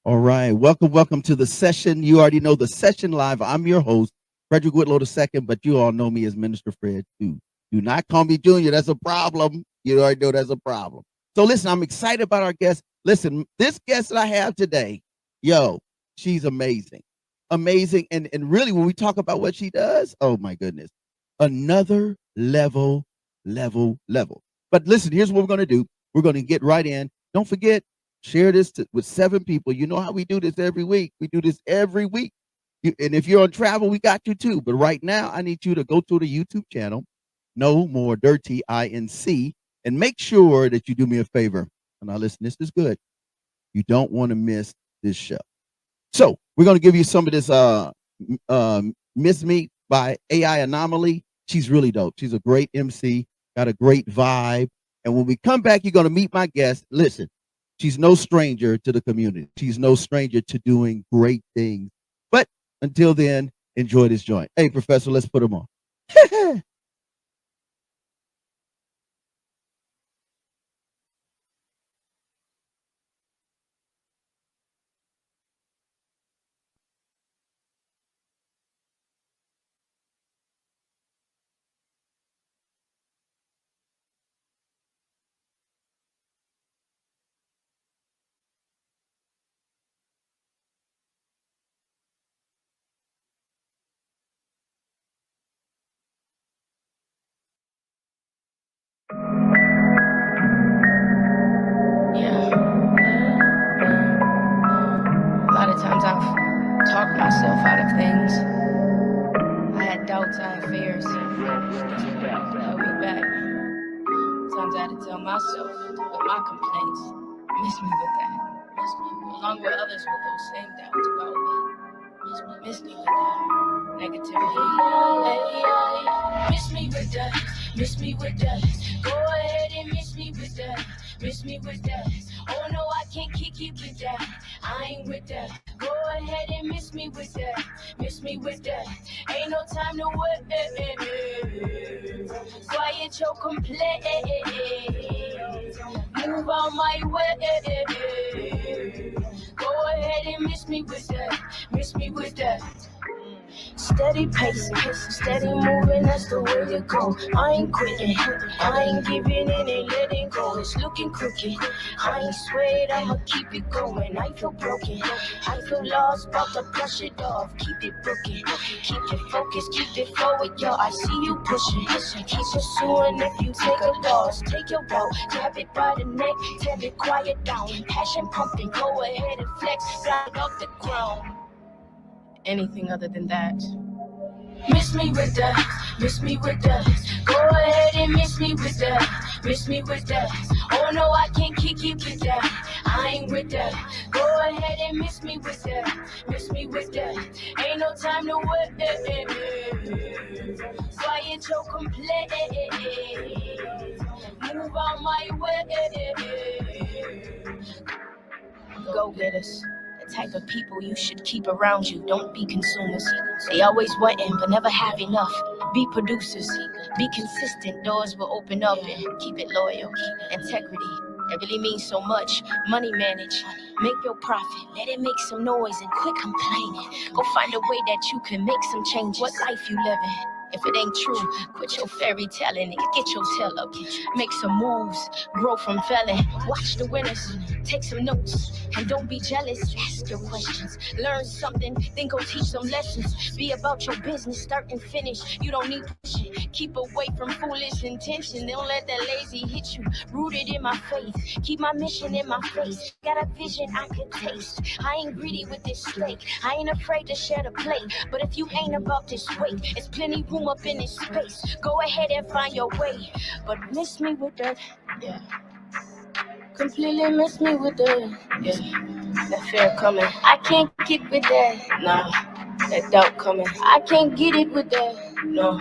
All right. Welcome to the session. You already know the session live. I'm your host, Frederick Whitlow II, but you all know me as Minister Fred too. Do not call me Junior. That's a problem. You already know that's a problem. So listen, I'm excited about our guest. Listen, this guest that I have today, she's amazing. Amazing. And really, when we talk about what she does, oh my goodness, another level. But listen, here's what we're going to do. We're going to get right in. Don't forget, share this with 7 people. You know how we do this every week. We do this every week. And if you're on travel, we got you too. But right now, I need you to go to the YouTube channel, NoMoreDirtyInc, and make sure that you do me a favor. And now listen, this is good. You don't want to miss this show. So we're going to give you some of this Miss Me by AI Anomaly. She's really dope. She's a great MC, got a great vibe. And when we come back, you're going to meet my guest. Listen, she's no stranger to the community. She's no stranger to doing great things. But until then, enjoy this joint. Hey, Professor, let's put them on. A lot of times I've talked myself out of things. I had doubts, I had fears. Held me back. Sometimes I had to tell myself with my complaints, miss me with that. Miss me, along with others with those same doubts about me. Miss me with that. Negativity. Miss me with that. Miss me with that. Go ahead and miss me with that. Miss me with that. Oh no, I can't kick it with that. I ain't with that. Go ahead and miss me with that. Miss me with that. Ain't no time to wait. Quiet your complaint. Move on my way. Go ahead and miss me with that. Miss me with that. Steady pacing, steady moving, that's the way to go. I ain't quitting, I ain't giving in and letting go. It's looking crooked, I ain't swayed, I'ma keep it going. I feel broken, I feel lost, about to brush it off. Keep it broken, keep it focused, keep it forward, yo. I see you pushing, keep pursuing. If you take a loss, take your road, grab it by the neck, tell it quiet down. Passion pumping, go ahead and flex, fly off the ground. Anything other than that. Miss me with that, miss me with that. Go ahead and miss me with that, miss me with that. Oh no, I can't kick it with that. I ain't with that. Go ahead and miss me with that, miss me with that. Ain't no time to wait. Quiet your complaint. Move on my way. Go get us. Type of people you should keep around you. Don't be consumers. They always wanting but never have enough. Be producers. Be consistent. Doors will open up and keep it loyal. Integrity. That really means so much. Money manage. Make your profit. Let it make some noise and quit complaining. Go find a way that you can make some changes. What life you living? If it ain't true, quit your fairy telling and get your tail up. Make some moves, grow from failing. Watch the winners, take some notes, and don't be jealous. Ask your questions, learn something, then go teach some lessons. Be about your business, start and finish. You don't need pushing. Keep away from foolish intention. Don't let that lazy hit you. Rooted in my faith, keep my mission in my face. Got a vision I could taste. I ain't greedy with this steak. I ain't afraid to share the plate. But if you ain't about this weight, it's plenty room up in this space. Go ahead and find your way, but miss me with that. Yeah, completely miss me with that. Yeah, that fear coming. I can't get with that. No, that doubt coming. I can't get it with that. No,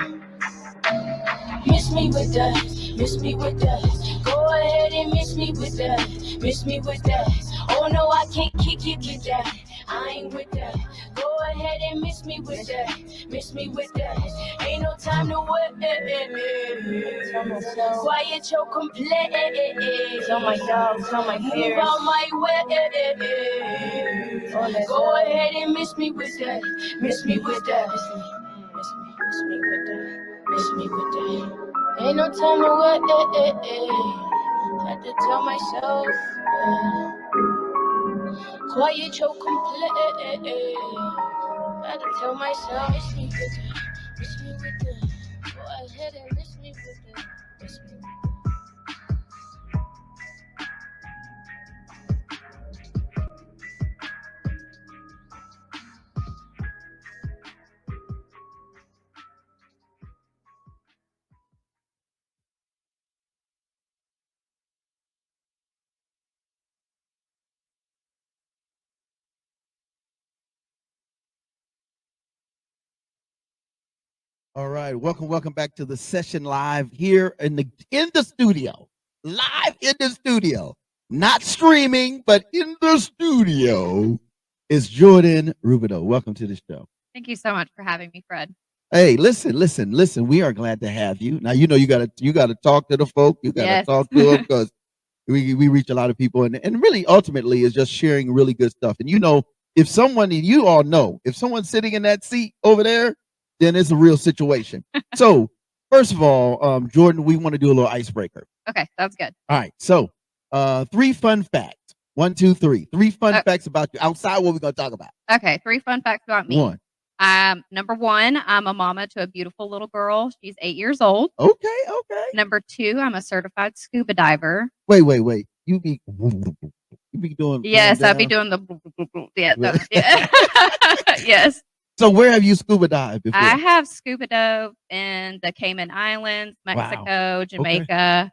miss me with that. Miss me with that. Go ahead and miss me with that. Miss me with that. Oh no, I can't kick it with that. I ain't with that. Go ahead and miss me with that. Miss me with that. Ain't no time to wait. Quiet your complaint. Tell my dogs, tell my fears. Move out my way. Go ahead and miss me with that. Miss me with that. Miss me with that. Miss me with that. Ain't no time to wait. Had to tell myself. Quiet your complaint. Had to tell myself. Miss me with that. Miss me with that. Go ahead and miss me with that. Miss me with that. All right, welcome back to the session live here in the studio, live in the studio, not streaming, but in the studio is Jordan Rubidoux. Welcome to the show. Thank you so much for having me, Fred. Hey, listen. We are glad to have you. Now you gotta talk to the folk. You gotta talk to them because we reach a lot of people, and really ultimately is just sharing really good stuff. And if someone's sitting in that seat over there, then it's a real situation. So first of all, Jordan, we want to do a little icebreaker. Okay, sounds good. All right. So 3 fun facts. 1, 2, 3. 3 fun facts about you outside what we're gonna talk about. Okay, 3 fun facts about me. 1. Number 1, I'm a mama to a beautiful little girl. She's 8 years old. Okay. Number 2, I'm a certified scuba diver. Wait. You be doing Yes, I'll be doing the yeah. Yes. So where have you scuba dived before? I have scuba dove in the Cayman Islands, Mexico, Jamaica,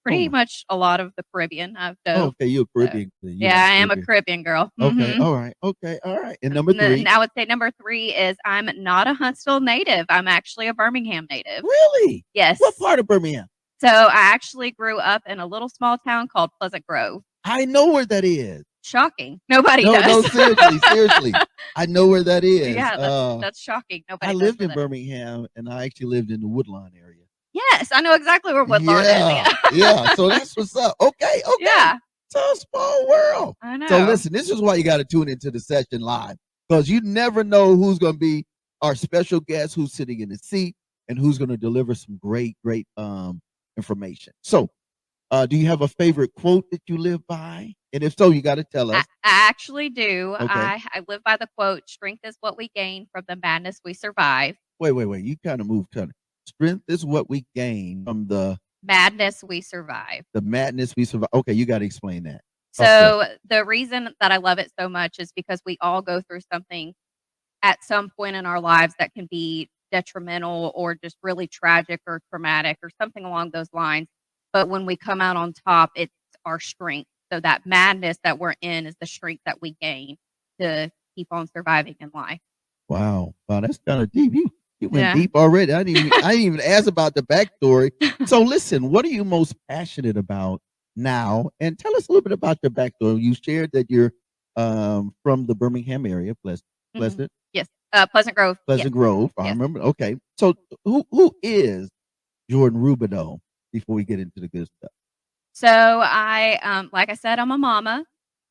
pretty much a lot of the Caribbean I've dove. Okay, you're a Caribbean. Yeah, I am a Caribbean girl. Okay, all right. And number 3? I would say number 3 is I'm not a Huntsville native. I'm actually a Birmingham native. Really? Yes. What part of Birmingham? So I actually grew up in a little small town called Pleasant Grove. I know where that is. Shocking. Nobody does. No, seriously. I know where that is. Yeah, that's shocking. Nobody. I lived in Birmingham, and I actually lived in the Woodlawn area. Yes, I know exactly where Woodlawn is. Yeah. So that's what's up. Okay. Yeah. So small world. I know. So listen, this is why you got to tune into the session live, because you never know who's going to be our special guest, who's sitting in the seat, and who's going to deliver some great information. So, do you have a favorite quote that you live by? And if so, you got to tell us. I actually do. Okay. I live by the quote, "Strength is what we gain from the madness we survive." Wait. You kind of moved. Strength is what we gain from the madness we survive. The madness we survive. Okay, you got to explain that. So the reason that I love it so much is because we all go through something at some point in our lives that can be detrimental or just really tragic or traumatic or something along those lines. But when we come out on top, it's our strength. So that madness that we're in is the strength that we gain to keep on surviving in life. Wow, that's kind of deep. You went deep already. I didn't even ask about the backstory. So listen, what are you most passionate about now? And tell us a little bit about your backstory. You shared that you're from the Birmingham area, Pleasant. Mm-hmm. Yes, Pleasant Grove. Pleasant Grove. I remember. Okay, so who is Jordan Rubidoux? Before we get into the good stuff. So I, like I said, I'm a mama.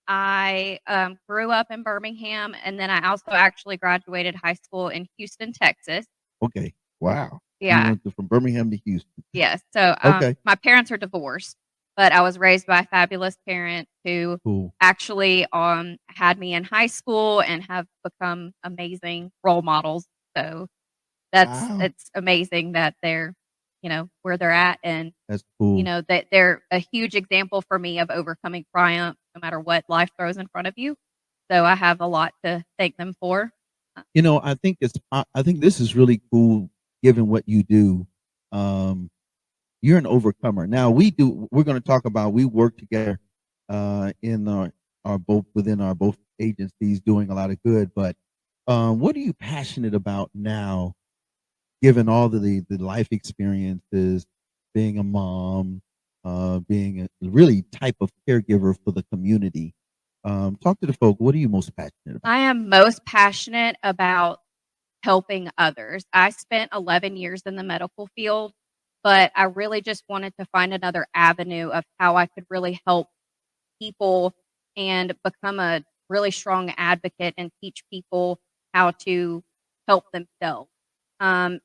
I grew up in Birmingham, and then I also actually graduated high school in Houston, Texas. Okay. Wow. Yeah. You went from Birmingham to Houston. Yes. So my parents are divorced, but I was raised by a fabulous parent who actually had me in high school and have become amazing role models. So it's amazing that they're where they're at, and that's cool. That they're a huge example for me of overcoming triumph no matter what life throws in front of you. So I have a lot to thank them for. I think this is really cool given what you do. You're an overcomer. Now we're going to talk about, we work together in within our both agencies doing a lot of good, but what are you passionate about now, given all the life experiences, being a mom, being a really type of caregiver for the community? Talk to the folk. What are you most passionate about? I am most passionate about helping others. I spent 11 years in the medical field, but I really just wanted to find another avenue of how I could really help people and become a really strong advocate and teach people how to help themselves.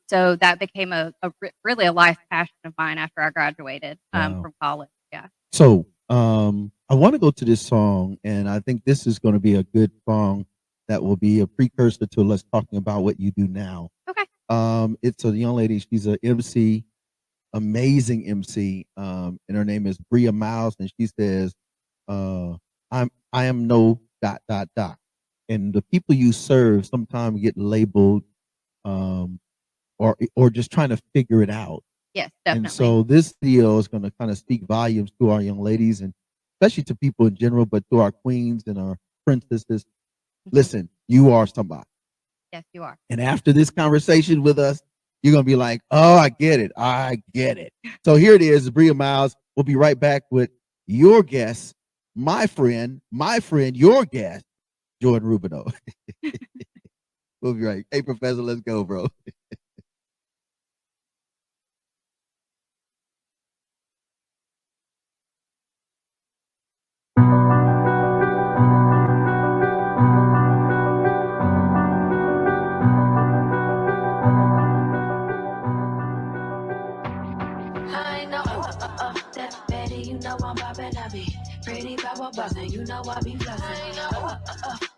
So that became really a life passion of mine after I graduated Wow. from college. Yeah. So I want to go to this song, and I think this is going to be a good song that will be a precursor to us talking about what you do now. Okay. It's a young lady. She's an MC, amazing MC, and her name is Bria Miles, and she says, I am no ... And the people you serve sometimes get labeled, or just trying to figure it out. Yes, And definitely. so this video is going to kind of speak volumes to our young ladies, and especially to people in general, but to our queens and our princesses. Listen, you are somebody. Yes, you are. And after this conversation with us, you're going to be like, oh, I get it. I get it. So here it is, Bria Miles. We'll be right back with your guest, my friend, your guest, Jordan Rubidoux. We'll be right. Hey, Professor, let's go, bro. I know, that Betty, you know I'm bobbing, I be pretty power buzzing, you know I be flossing. I know,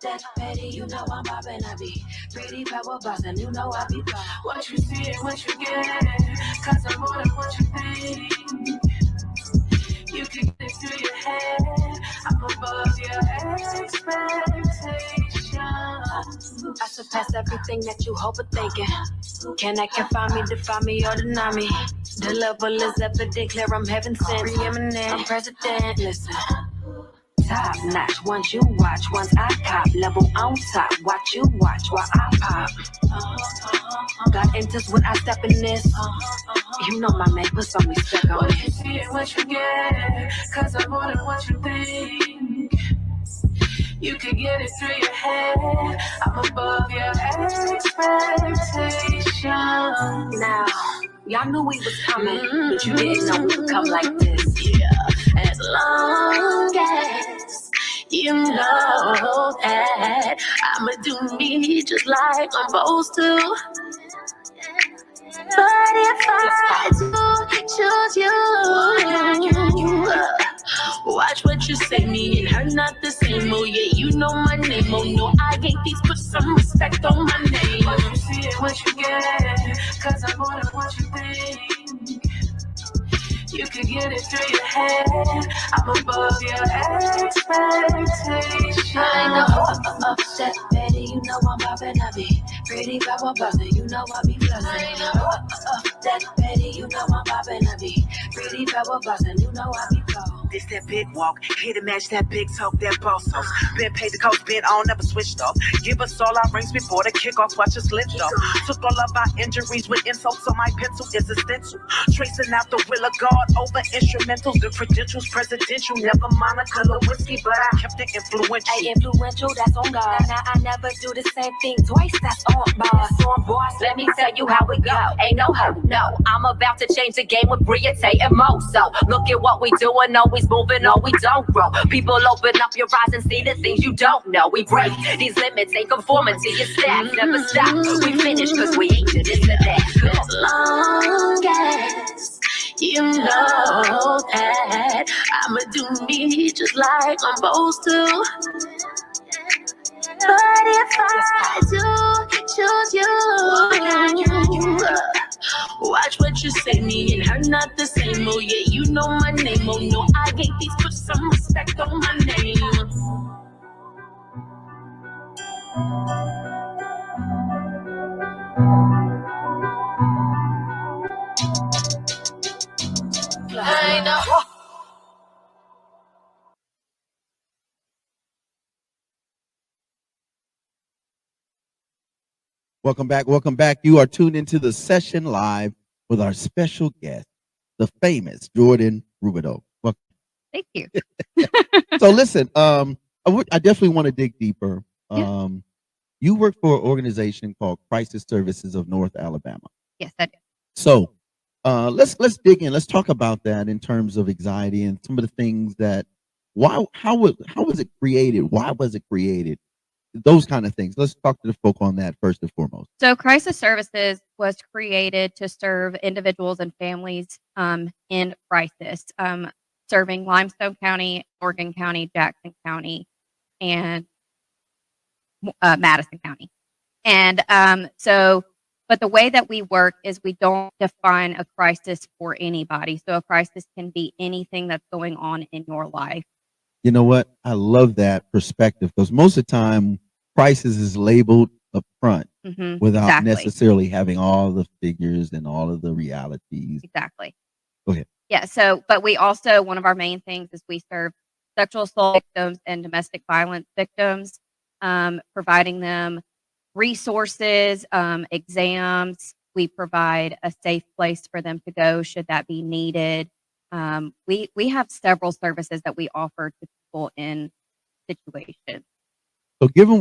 that Betty, you know I'm bobbing, I be pretty power buzzing, you know I be flossing. What you see is what you get, cause I'm more than what you think. You can get it through your head, I'm above your expectations. I surpass everything that you hope of thinking. Can I confine me, define me, or deny me? The level is evident, clear, I'm heaven sent. Preeminent, I'm president, listen. Top notch, once you watch, once I cop. Level on top, watch you watch while I pop. God enters when I step in this. You know my name, put some respect on it. What you see is what you get, cause I'm more than what you think. You can get it through your head, I'm above your expectations. Now, y'all knew we was coming, but you didn't know we would come like this. Yeah, as long as you know that I'ma do me just like I'm supposed to. But if I do choose you, watch what you say, me and her not the same. Oh yeah, you know my name. Oh no, I ain't these, put some respect on my name. What you see is what you get, cause I'm more than what you think. You can get it through your head, I'm above your expectations. I know, that Betty, you know I'm bobbing, I be pretty power buzzing, you know I be flossing. I know, that Betty, you know I'm bobbing, I be pretty power buzzing, you know I be flossing. This that big walk, here to match that big talk, that boss sauce. Been paid the coach, been on, never switched off. Give us all our rings before the kickoff, watch us lift off. Took all of our injuries with insults, so my pencil is a stencil. Tracing out the will of God over instrumentals, the credentials presidential. Never Monica Lewinsky, but I kept it influential. Hey, influential, that's on God. Now I never do the same thing twice, that's on boss. On boss, let me tell you how we go. Ain't no hope, no. I'm about to change the game with Bria, Tay, and Mo. So look at what we doing, always moving, no, we don't grow. People open up your eyes and see the things you don't know. We break these limits, ain't conforming to your stats. Never stop, we finish cause we ain't to this and that. As long as you know that I'ma do me just like I'm supposed to. But if I do choose you, watch what you say, me and her not the same. Oh yeah, you know my name. Oh no, I ain't these, put some respect on my name. I know. Welcome back. Welcome back. You are tuned into the session live with our special guest, the famous Jordan Rubidoux. Welcome. Thank you. So listen, I definitely want to dig deeper. Yeah. You work for an organization called Crisis Services of North Alabama. Yes, I do. So let's dig in. Let's talk about that in terms of anxiety and some of the things that how was it created? Why was it created? Those kind of things. Let's talk to the folk on that first and foremost. So, Crisis Services was created to serve individuals and families in crisis, serving Limestone County, Morgan County, Jackson County, and Madison County. And but the way that we work is we don't define a crisis for anybody. So, a crisis can be anything that's going on in your life. You know what? I love that perspective because most of the time, crisis is labeled up front without Exactly. necessarily having all the figures and all of the realities. Exactly. Go ahead. Yeah. So, but we also, one of our main things is we serve sexual assault victims and domestic violence victims, providing them resources, exams. We provide a safe place for them to go should that be needed. We have several services that we offer to people in situations. So given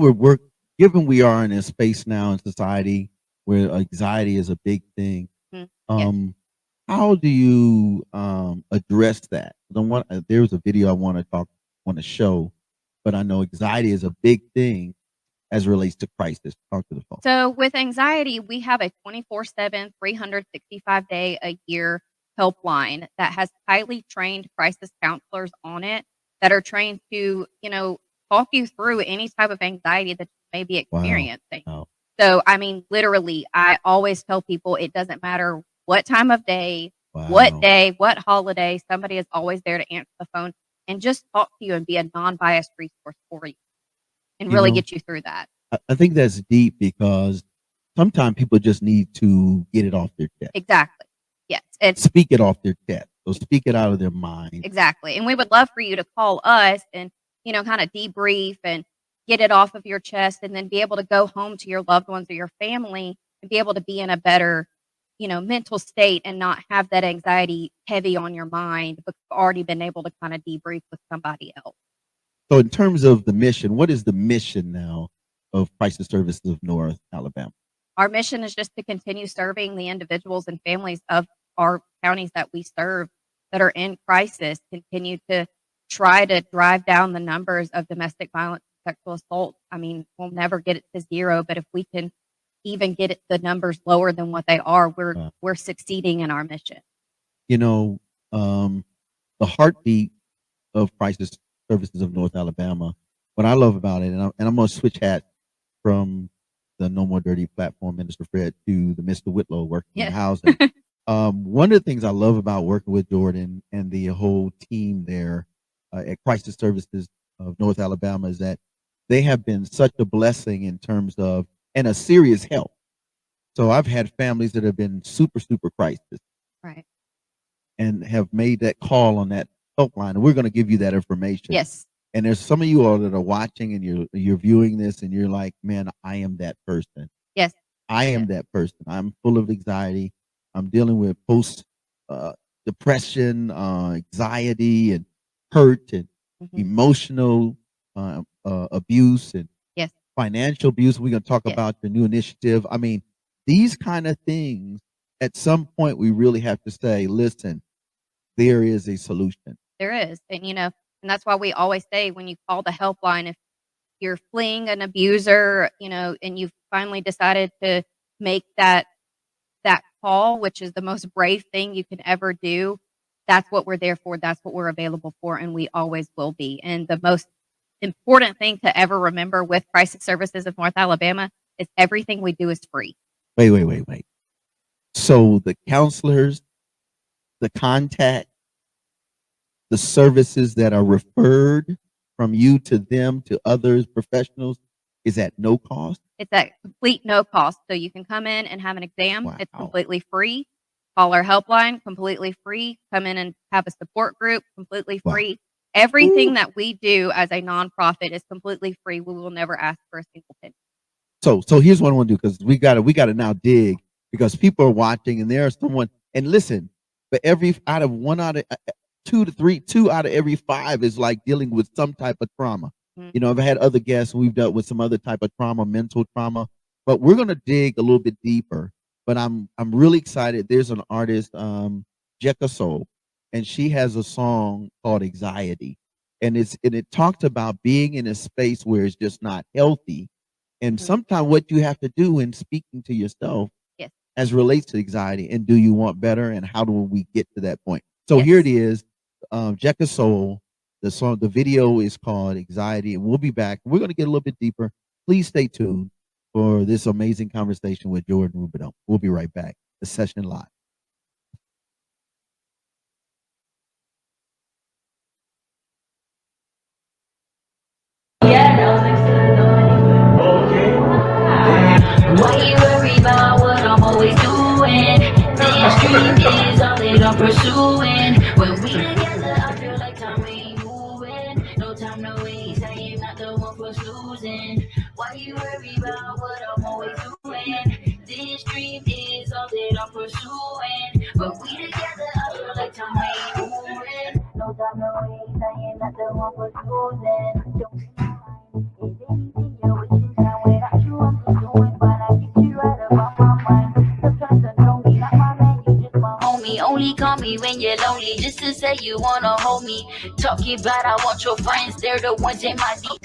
we are in a space now in society where anxiety is a big thing, Yes. how do you address that? There's a video I want to show, but I know anxiety is a big thing as it relates to crisis. Talk to the phone. So with anxiety, we have a 24/7, 365-day a year helpline that has highly trained crisis counselors on it that are trained to, talk you through any type of anxiety that you may be experiencing. Wow. So, I mean, literally, I always tell people it doesn't matter what time of day, Wow. what day, what holiday, somebody is always there to answer the phone and just talk to you and be a non-biased resource for you and really get you through that. I think that's deep because sometimes people just need to get it off their chest. Exactly. Yes. And Speak it off their chest. So speak it out of their mind. exactly. And we would love for you to call us and, kind of debrief and get it off of your chest and then be able to go home to your loved ones or your family and be able to be in a better, mental state and not have that anxiety heavy on your mind, but you've already been able to kind of debrief with somebody else. So in terms of the mission, what is the mission now of Crisis Services of North Alabama? Our mission is just to continue serving the individuals and families of our counties that we serve that are in crisis, continue to try to drive down the numbers of domestic violence and sexual assault. I mean, we'll never get it to zero, but if we can even get the numbers lower than what they are, we're succeeding in our mission. The heartbeat of Crisis Services of North Alabama, what I love about it, and I'm going to switch hats from the No More Dirty platform, Minister Fred, to the Mr. Whitlow working in housing. One of the things I love about working with Jordan and the whole team there at Crisis Services of North Alabama is that they have been such a blessing in terms of, and a serious help. So I've had families that have been super, super crisis. Right. And have made that call on that helpline. And we're going to give you that information. Yes. And there's some of you all that are watching and you're viewing this and you're like, man, I am that person. Yes. I am that person. I'm full of anxiety. I'm dealing with post depression, anxiety, and hurt, and emotional abuse, and financial abuse. We're going to talk about the new initiative. I mean, these kind of things, at some point, we really have to say, listen, there is a solution. There is. And, and that's why we always say when you call the helpline, if you're fleeing an abuser, and you've finally decided to make that call, which is the most brave thing you can ever do, that's what we're there for. That's what we're available for. And we always will be. And the most important thing to ever remember with Crisis Services of North Alabama is everything we do is free. Wait. So the counselors, the contact, the services that are referred from you to them, to others, professionals, is at no cost? It's at complete no cost. So you can come in and have an exam. Wow. It's completely free. Call our helpline, completely free. Come in and have a support group, completely free. Everything that we do as a nonprofit is completely free. We will never ask for a single penny. So here's what I want to do, because we got to now dig, because people are watching and there are someone, and listen, but two out of every five is like dealing with some type of trauma. You know, I've had other guests, we've dealt with some other type of trauma, mental trauma, but we're going to dig a little bit deeper. But I'm really excited. There's an artist, Jekka Soul, and she has a song called Anxiety. And it talks about being in a space where it's just not healthy. And sometimes what you have to do in speaking to yourself Yes. as relates to anxiety, and do you want better, and how do we get to that point? So here it is, Jekka Soul. The video is called Anxiety, and we'll be back. We're going to get a little bit deeper. Please stay tuned for this amazing conversation with Jordan Rubidoux. We'll be right back. The session live. Yeah, that was next to the door. Why you worry about what I'm always doing? This dream is all that I'm pursuing. When we together, I feel like time ain't moving. No time to waste, I am not the one for losing. Why you worry about what I'm always doing? This dream is all that I'm pursuing. When we together, I feel like time ain't moving. No time to waste, I am not the one for losing. Only call me when you're lonely, just to say you wanna hold me. Talking about I want your friends, they're the ones in my deep.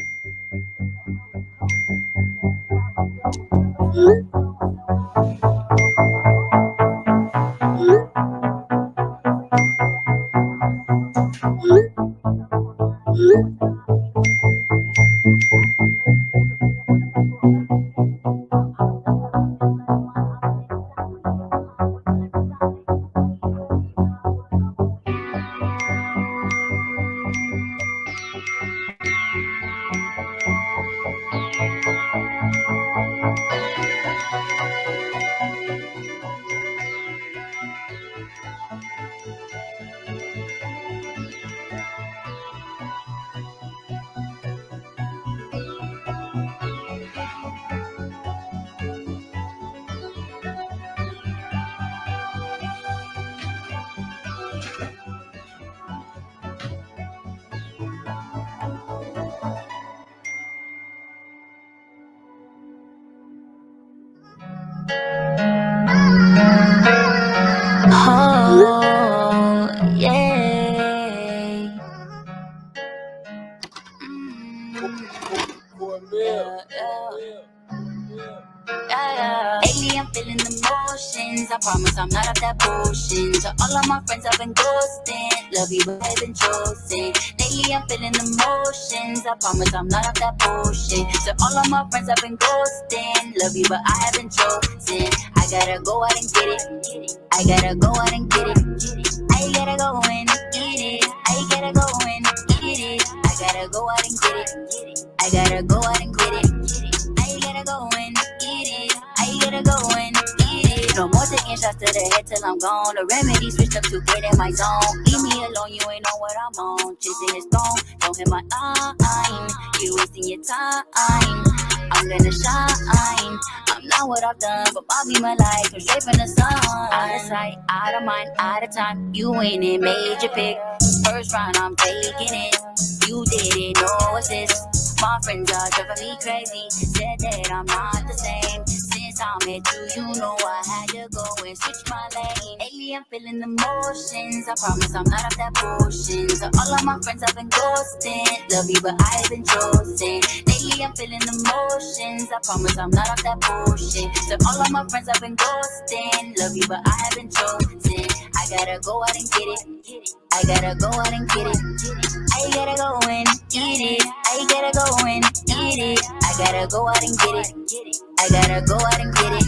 Oh, yeah. Lately I'm feeling emotions. I promise I'm not of that bullshit. To all of my friends I've been ghosting. Love you but I've been chosen. Lately I'm feeling emotions. I promise I'm not of that bullshit. To all of my friends I've been ghosting. Love you but I haven't chosen. I gotta go out and get it. I gotta go out and get it. I gotta go and get it. I gotta go and get it. I gotta go out and get it. I gotta go out and get it. I gotta go and get it. I gotta go and get it. No more taking shots to the head till I'm gone. The remedy switched up to get in my zone. Leave me alone, you ain't know what I'm on. Chasing his stone, don't hit my line. You wasting your time. I'm gonna shine. I'm not what I've done, but I'll be my life. I'm straight from the sun. Out of sight, out of mind, out of time. You ain't it, made your pick. First round, I'm taking it. You didn't know assist. My friends are driving me crazy. Said that I'm not the same. Since I met you, you know I had to go and switch my lane. Lately I'm feeling emotions. I promise I'm not of that bullshit. So all of my friends I've been ghosting. Love you but I've been chosen. Lately I'm feeling emotions. I promise I'm not of that bullshit. So all of my friends I've been ghosting. Love you but I haven't chosen. I gotta go out and get it. I gotta go out and get it. I gotta go and get it. I gotta go and get it. I gotta go out and get it. I gotta go out and get it.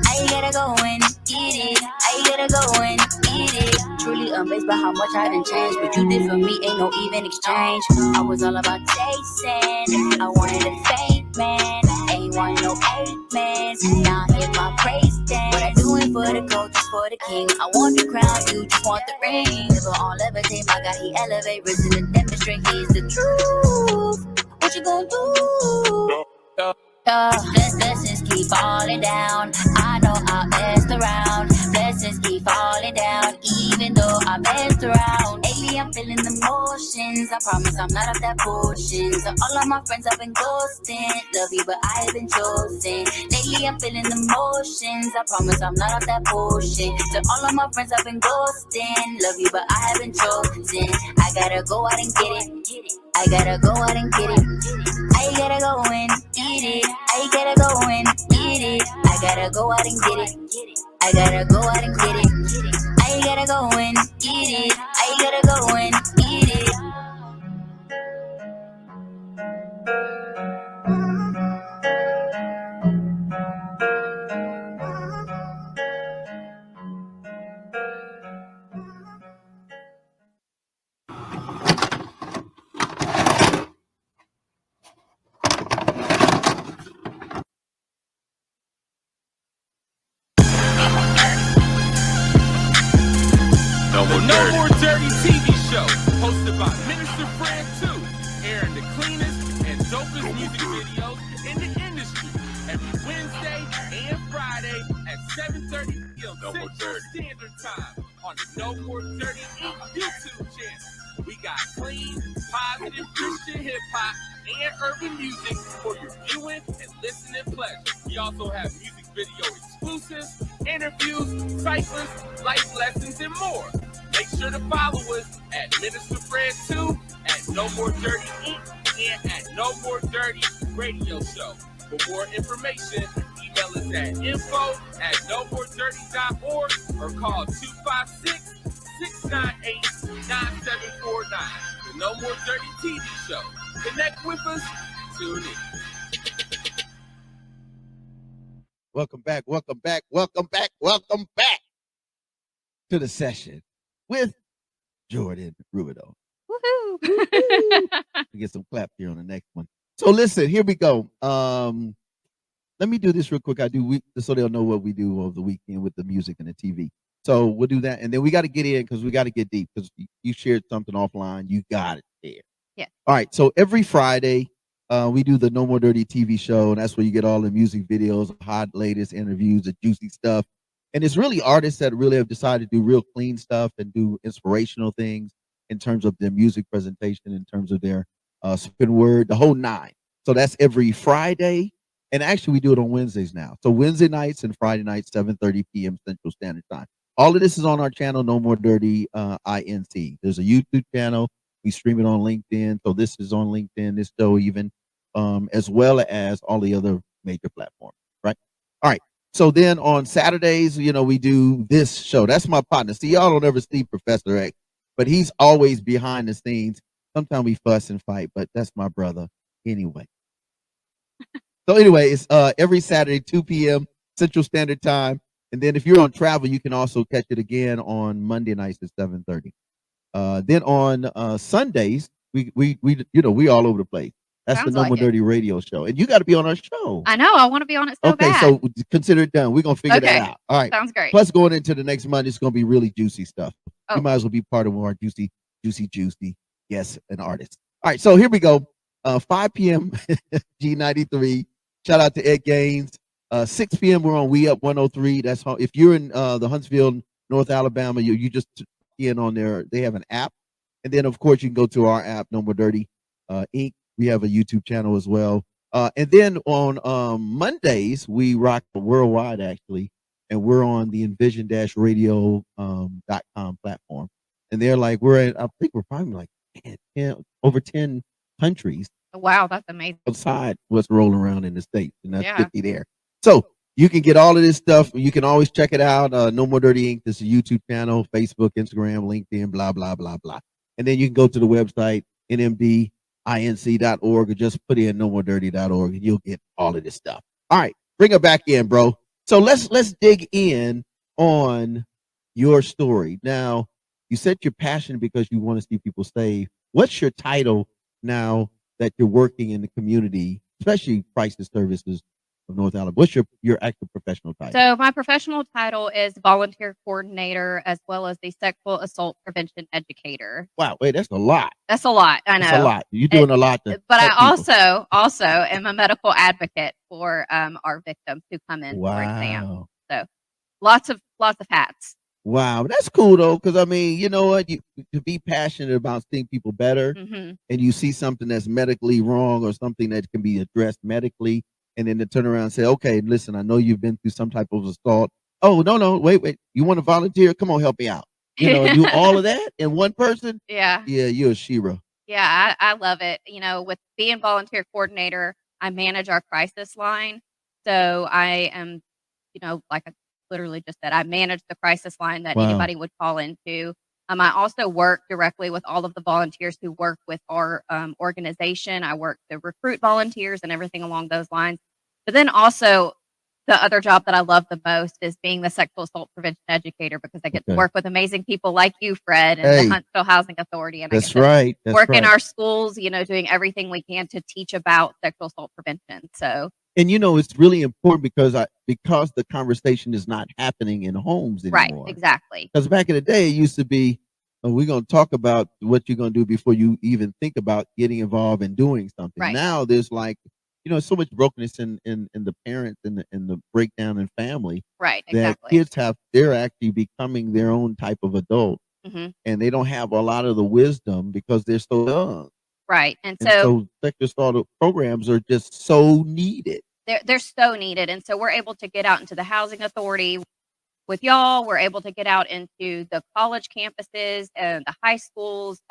I gotta go and get it. I gotta go and get it. Truly amazed by how much I done changed. What you did for me ain't no even exchange. I was all about chasing. I wanted a fake man. Ain't want no hate man. Now I hit my praise stand. What I doing for the coaches, for the king. I want the crown, you just want the ring. Never all levitate, my God, he elevate. Risen to demonstrate he's the truth. What you gonna do? Blessings keep falling down. I know I messed around. Blessings keep falling down. Even though I messed around. Lately I'm feeling the motions. I promise I'm not off that bullshit. So all of my friends have been ghosting. Love you, but I have been chosen. Lately I'm feeling the motions. I promise I'm not off that bullshit. So all of my friends have been ghosting. Love you, but I have been chosen. I gotta go out and get it. I gotta go out and get it. I gotta go and eat it. I gotta go and eat it. I gotta go out and get it. I gotta go out and get it. I gotta go and eat it. I gotta go and eat it. The No More Dirty TV show, hosted by Minister Fred 2, airing the cleanest and dopest music videos in the industry every Wednesday and Friday at 7:30 p.m. Central Standard Time on the No More Dirty Inc. YouTube channel. We got clean, positive Christian hip hop and urban music for your viewing and listening pleasure. We also have music video exclusives, interviews, ciphers, life lessons, and more. Make sure to follow us at Minister Fred 2, at No More Dirty Inc., and at No More Dirty Radio Show. For more information, email us at info@nomoredirty.org or call 256-698-9749. The No More Dirty TV show. Connect with us. Tune in. Welcome back to the session with Jordan Rubidoux. Woohoo! We get some clap here on the next one. So listen, here we go. Let me do this real quick. I do so they'll know what we do over the weekend with the music and the TV. So we'll do that, and then we got to get in because we got to get deep because you shared something offline. You got it there. Yeah. All right. So every Friday, we do the No More Dirty TV show, and that's where you get all the music videos, hot latest interviews, the juicy stuff. And it's really artists that really have decided to do real clean stuff and do inspirational things in terms of their music presentation, in terms of their spoken word, the whole nine. So that's every Friday. And actually, we do it on Wednesdays now. So Wednesday nights and Friday nights, 7:30 p.m. Central Standard Time. All of this is on our channel, No More Dirty INC. There's a YouTube channel. We stream it on LinkedIn. So this is on LinkedIn, this show even, as well as all the other major platforms, right? All right. So then on Saturdays, we do this show. That's my partner. See, y'all don't ever see Professor X, but he's always behind the scenes. Sometimes we fuss and fight, but that's my brother anyway. So anyway, it's every Saturday, 2 p.m. Central Standard Time. And then if you're on travel, you can also catch it again on Monday nights at 7:30. Then on Sundays, we all over the place. That's Sounds the No More like it. Dirty Radio Show. And you got to be on our show. I know. I want to be on it so Okay, bad. so consider it done. We're going to figure that out. All right. Sounds great. Plus, going into the next month, it's going to be really juicy stuff. Oh. You might as well be part of our juicy. Yes, an artist. All right, so here we go. 5 p.m. G93. Shout out to Ed Gaines. 6 p.m. we're on We Up 103. That's how. If you're in the Huntsville, North Alabama, you just in on there. They have an app, and then of course you can go to our app, No More Dirty Inc. We have a YouTube channel as well. And then on Mondays we rock worldwide actually, and we're on the envision-radio.com platform. And they're like, I think we're probably like 10, over 10 countries Wow, that's amazing. outside what's rolling around in the States. And that's Yeah. 50 there. So you can get all of this stuff. You can always check it out. No More Dirty Inc. This is a YouTube channel, Facebook, Instagram, LinkedIn, blah, blah, blah, blah. And then you can go to the website, nmdinc.org, or just put in nomoredirty.org, and you'll get all of this stuff. All right, bring it back in, bro. So let's dig in on your story. Now, you said you're passionate because you want to see people saved. What's your title now that you're working in the community, especially crisis services of North Alabama? What's your actual professional title? So my professional title is volunteer coordinator as well as the sexual assault prevention educator. Wow, wait, that's a lot. That's a lot. I know. That's a lot. You're doing a lot. But I also am a medical advocate for our victims who come in for exam. Wow. So lots of hats. Wow, that's cool though, because I mean, you know what? You to be passionate about seeing people better, Hmm. and you see something that's medically wrong or something that can be addressed medically, and then to turn around and say, "Okay, listen, I know you've been through some type of assault. Oh, no, wait, you want to volunteer? Come on, help me out." You know, and do all of that in one person. Yeah. Yeah, you're a Shira. Yeah, I love it. With being volunteer coordinator, I manage our crisis line. So I am, like I literally just said, I manage the crisis line that Wow. anybody would call into. I also work directly with all of the volunteers who work with our organization. I work to recruit volunteers and everything along those lines. But then also, the other job that I love the most is being the sexual assault prevention educator because I get to Okay. work with amazing people like you, Fred, and the Hey, Huntsville Housing Authority, and I that's get to right. That's work in right. our schools, doing everything we can to teach about sexual assault prevention. So, And it's really important because the conversation is not happening in homes right, anymore. exactly. Because back in the day, it used to be, we're going to talk about what you're going to do before you even think about getting involved and doing something. Right. Now there's like, so much brokenness in the parents and the breakdown in family Right, that exactly. kids they're actually becoming their own type of adult, Hmm. and they don't have a lot of the wisdom because they're so young. Right. And And so so sexual assault programs are just so needed. they're so needed. And so we're able to get out into the housing authority with y'all. We're able to get out into the college campuses and the high schools.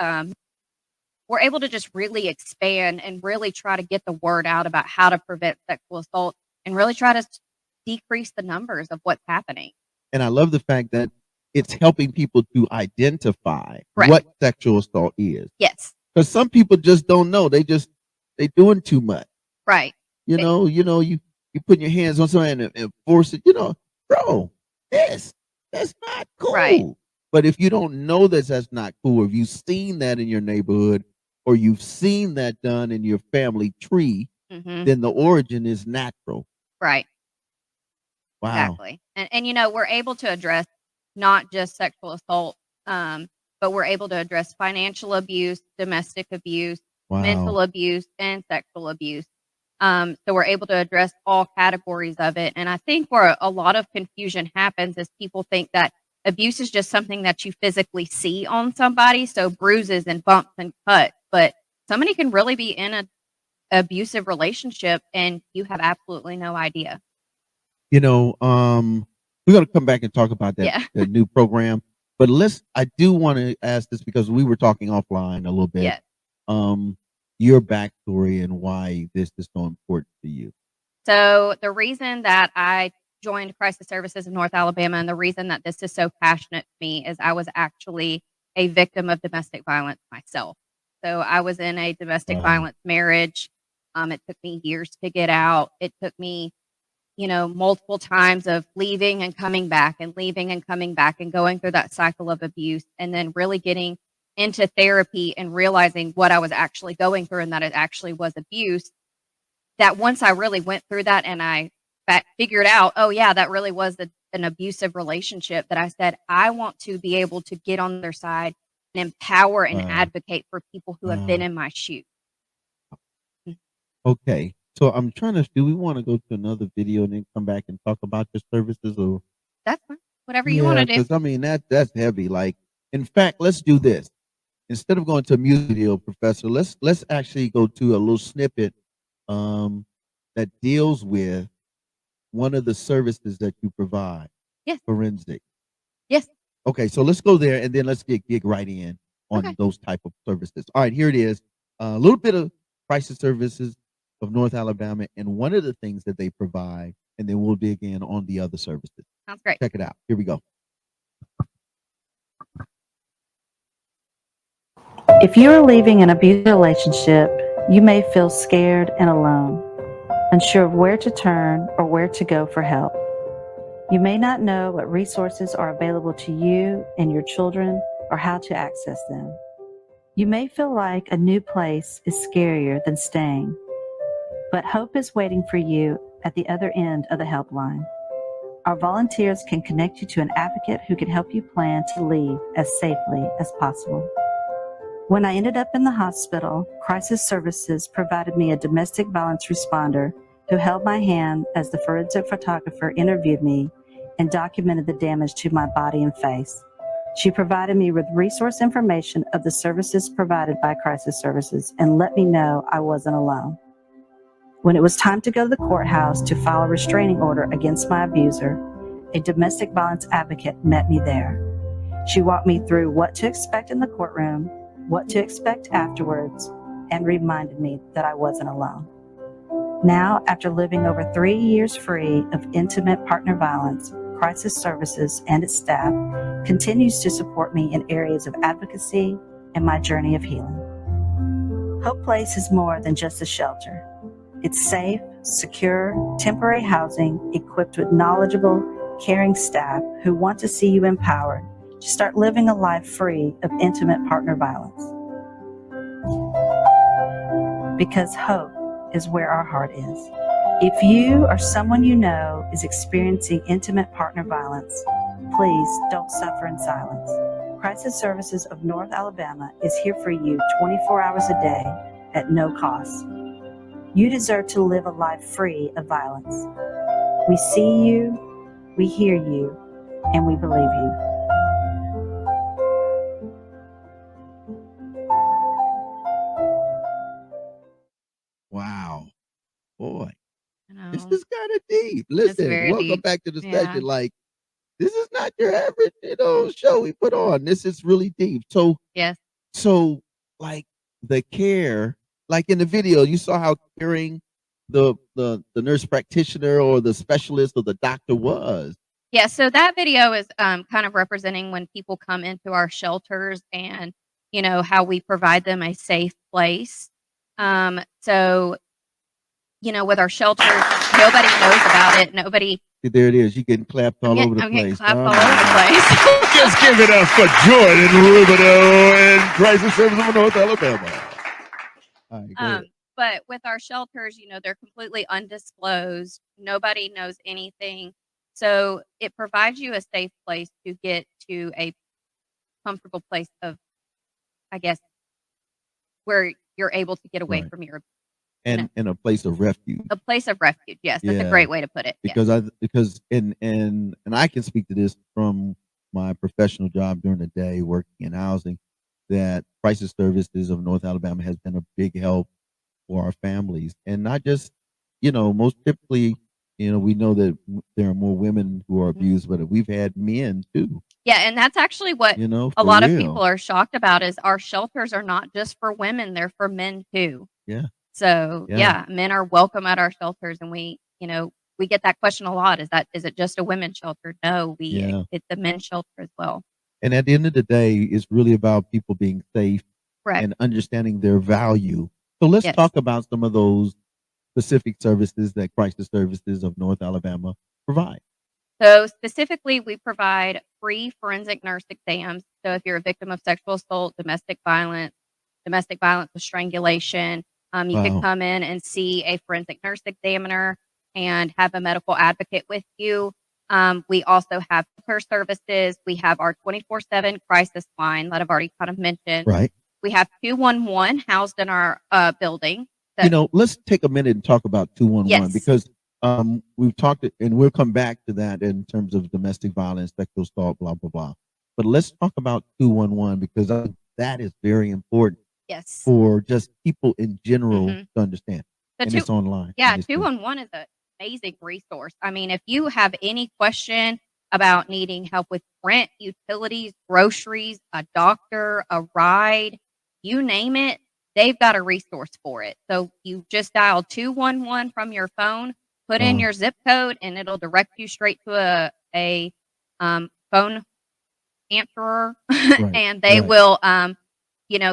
We're able to just really expand and really try to get the word out about how to prevent sexual assault and really try to decrease the numbers of what's happening. And I love the fact that it's helping people to identify Correct. what sexual assault is. Yes. Because some people just don't know. They doing too much. Right. You put your hands on somebody and force it, bro, that's not cool. Right. But if you don't know that's not cool, or if you've seen that in your neighborhood, or you've seen that done in your family tree, Hmm. then the origin is natural. Right. Wow. Exactly. And we're able to address not just sexual assault, but we're able to address financial abuse, domestic abuse, mental Wow. abuse, and sexual abuse. So we're able to address all categories of it. And I think where a lot of confusion happens is people think that abuse is just something that you physically see on somebody. So bruises and bumps and cuts, but somebody can really be in an abusive relationship and you have absolutely no idea. We're going to come back and talk about that, Yeah. the new program. But I do want to ask this because we were talking offline a little bit. Yeah. Your backstory and why this is so important to you. So the reason that I joined Crisis Services in North Alabama and the reason that this is so passionate to me is I was actually a victim of domestic violence myself. So I was in a domestic violence marriage. It took me years to get out. It took me, multiple times of leaving and coming back and leaving and coming back and going through that cycle of abuse and then really getting into therapy and realizing what I was actually going through and that it actually was abuse. That once I really went through that and I figured out, oh yeah, that really was an abusive relationship, that I said, I want to be able to get on their side and empower and advocate for people who have been in my shoes. Okay. So I'm do we want to go to another video and then come back and talk about your services, or? That's fine. Whatever you want to do. Because I mean, that's heavy. Like, in fact, let's do this. Instead of going to a music video, Professor, let's actually go to a little snippet that deals with one of the services that you provide. Yes. Forensic. Yes. Okay, so let's go there and then let's get right in on those type of services. All right, here it is. A little bit of Crisis Services of North Alabama and one of the things that they provide, and then we'll dig in on the other services. Sounds great. Check it out. Here we go. If you are leaving an abusive relationship, you may feel scared and alone, unsure of where to turn or where to go for help. You may not know what resources are available to you and your children or how to access them. You may feel like a new place is scarier than staying, but hope is waiting for you at the other end of the helpline. Our volunteers can connect you to an advocate who can help you plan to leave as safely as possible. When I ended up in the hospital, Crisis Services provided me a domestic violence responder who held my hand as the forensic photographer interviewed me and documented the damage to my body and face. She provided me with resource information of the services provided by Crisis Services and let me know I wasn't alone. When it was time to go to the courthouse to file a restraining order against my abuser, a domestic violence advocate met me there. She walked me through what to expect in the courtroom, what to expect afterwards, and reminded me that I wasn't alone. Now, after living over 3 years free of intimate partner violence, Crisis Services and its staff continues to support me in areas of advocacy and my journey of healing. Hope Place is more than just a shelter. It's safe, secure, temporary housing equipped with knowledgeable, caring staff who want to see you empowered to start living a life free of intimate partner violence. Because hope is where our heart is. If you or someone you know is experiencing intimate partner violence, please don't suffer in silence. Crisis Services of North Alabama is here for you 24 hours a day at no cost. You deserve to live a life free of violence. We see you, we hear you, and we believe you. Wow. Boy, I this know. is kind of deep. Listen, very welcome deep. back to the Yeah. session. Like, this is not your average, show we put on. This is really deep. Yes. So like the care, like in the video, you saw how caring the nurse practitioner or the specialist or the doctor was. Yeah, so that video is kind of representing when people come into our shelters and, how we provide them a safe place. So, with our shelters, nobody knows about it. Nobody. There it is. You getting clapped all over the I'm getting place. clapped Oh, all over the place. Just give it up for Jordan Rubidoux and Crisis Services of North Alabama. All right, go ahead. But with our shelters, they're completely undisclosed. Nobody knows anything. So it provides you a safe place to get to a comfortable place of, I guess, where you're able to get away Right. from your And a place of refuge. a place of refuge. Yes, that's a Yeah. great way to put it. Yes. Because I can speak to this from my professional job during the day working in housing, that Crisis Services of North Alabama has been a big help for our families, and not just, most typically, we know that there are more women who are abused, but we've had men too. Yeah, and that's actually what a For lot of real. people are shocked about is our shelters are not just for women, they're for men too. Yeah. So Yeah. men are welcome at our shelters, and we get that question a lot. Is it just a women's shelter? No, Yeah. it's a men's shelter as well. And at the end of the day, it's really about people being safe Correct. and understanding their value. So let's Yes. talk about some of those specific services that Crisis Services of North Alabama provide. So specifically, we provide free forensic nurse exams. So if you're a victim of sexual assault, domestic violence with strangulation, you can Wow. come in and see a forensic nurse examiner and have a medical advocate with you. We also have care services. We have our 24/7 crisis line that I've already kind of mentioned. Right. We have 211 housed in our building. So- Let's take a minute and talk about 211 Yes. because we've talked, and we'll come back to that in terms of domestic violence, sexual assault, blah, blah, blah. But let's talk about 211 because I think that is very important Yes. for just people in general Mhm. to understand. The And two- it's online. Yeah, And it's 211 is an amazing resource. I mean, if you have any question about needing help with rent, utilities, groceries, a doctor, a ride, you name it, they've got a resource for it. So you just dial 211 from your phone, put in your zip code, and it'll direct you straight to a phone answerer, Right, and they right. will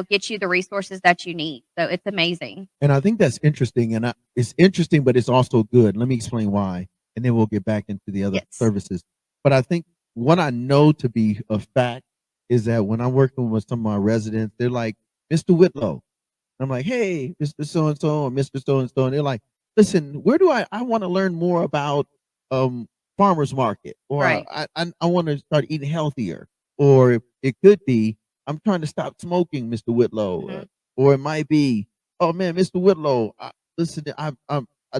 get you the resources that you need. So it's amazing. And I think that's interesting. And it's interesting, but it's also good. Let me explain why, and then we'll get back into the other Yes. services. But I think what I know to be a fact is that when I'm working with some of my residents, they're like, Mr. Whitlow. I'm like, hey, Mr. So-and-so or Mr. So-and-so. And they're like, listen, where do I want to learn more about farmer's market, or Right. I want to start eating healthier, or it could be, I'm trying to stop smoking, Mr. Whitlow. Mhm. Or it might be, oh man, Mr. Whitlow, listen, I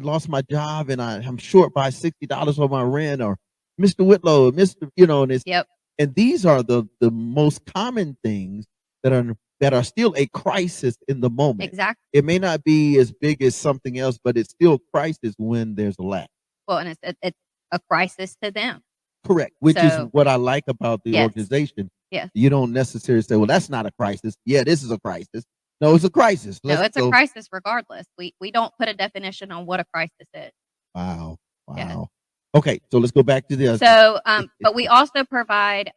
lost my job and I'm short by $60 on my rent, or Mr. Whitlow, Mr. And it's Yep. and these are the most common things that are still a crisis in the moment. Exactly. It may not be as big as something else, but it's still a crisis when there's a lack. Well, and it's a crisis to them. Correct, which is So- what I like about the Yes. organization. Yes. You don't necessarily say, well, that's not a crisis. Yeah, this is a crisis. No, it's a crisis. No, Let's it's a crisis regardless. We don't put a definition on what a crisis is. Wow. Yeah. Okay, so let's go back to this. So, but we also provide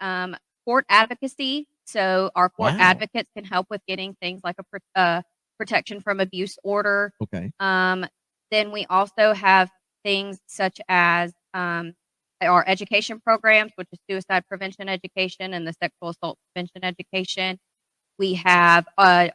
court advocacy. So our court Wow. advocates can help with getting things like a protection from abuse order. Okay. Then we also have things such as our education programs, which is suicide prevention education and the sexual assault prevention education. We have our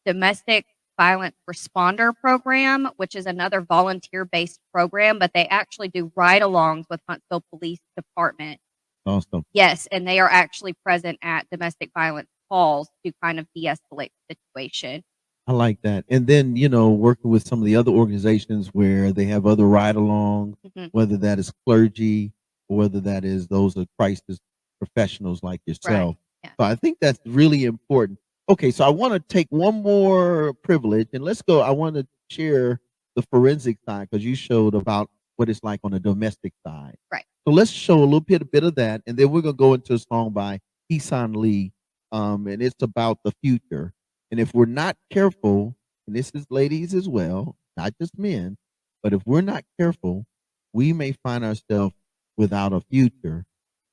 domestic violence responder program, which is another volunteer-based program, but they actually do ride-alongs with Huntsville Police Department. Awesome. Yes, and they are actually present at domestic violence calls to kind of de-escalate the situation. I like that. And then, working with some of the other organizations where they have other ride-alongs, Mhm. whether that is clergy or whether that is those are crisis professionals like yourself. Yeah. So I think that's really important. Okay, so I want to take one more privilege and let's go. I want to share the forensic side because you showed about what it's like on the domestic side. Right. So let's show a little bit of that, and then we're gonna go into a song by Heesan Lee, and it's about the future. And if we're not careful, and this is ladies as well, not just men, but if we're not careful, we may find ourselves without a future,